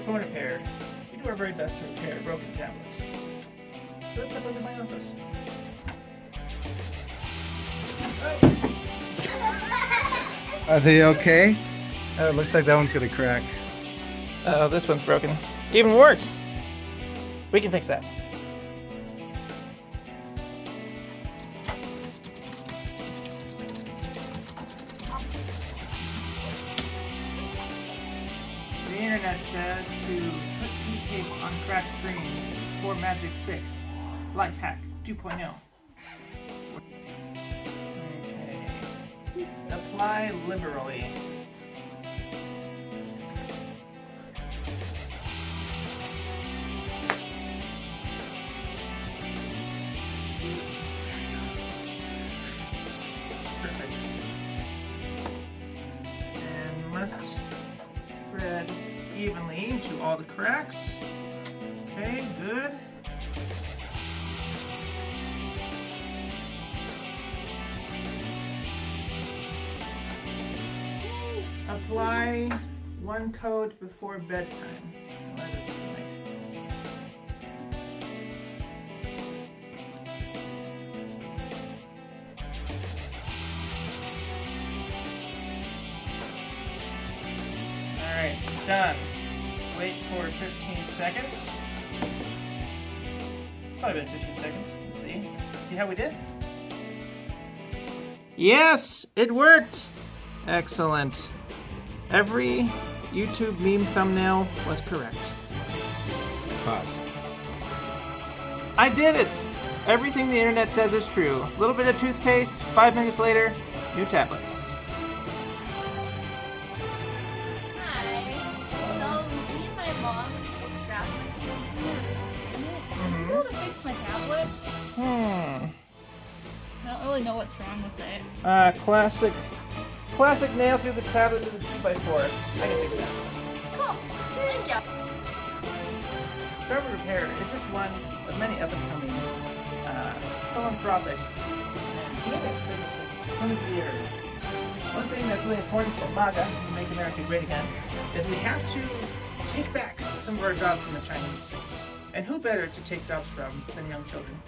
Phone Repair, we do our very best to repair broken tablets. So let's step into my office. Are they okay? It looks like that one's gonna crack. Oh, this one's broken. Even worse. We can fix that. The internet says to put toothpaste on cracked screen for magic fix. Life hack 2.0. Okay. Apply liberally. Perfect. And must spread evenly to all the cracks. Okay, good. Apply one coat before bedtime. What is this like? Alright, done. Wait for 15 seconds. Probably been 15 seconds. Let's see. See how we did? Yes, it worked! Excellent. Every YouTube meme thumbnail was correct. Pause. I did it! Everything the internet says is true. A little bit of toothpaste, 5 minutes later, new tablet. Hi. So, me and my mom fixed tablets. Am I able to fix my tablet? I don't really know what's wrong with it. Classic nail through the tablet with a 2x4. I can fix that. Cool. Thank you. Start with Repair is just one of many up-and-coming philanthropic and genius businesses from the years. One thing that's really important for MAGA, Make America Great Again, is we have to take back some of our jobs from the Chinese. And who better to take jobs from than young children?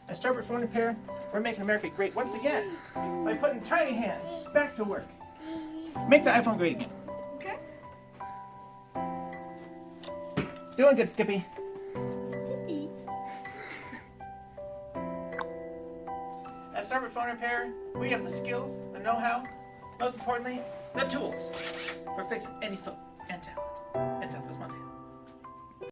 At Starboard Phone Repair, we're making America great once again by putting tiny hands back to work. Make the iPhone great again. Okay. Doing good, Skippy. Sticky. At Starboard Phone Repair, we have the skills, the know-how, most importantly, the tools for fixing any phone and tablet.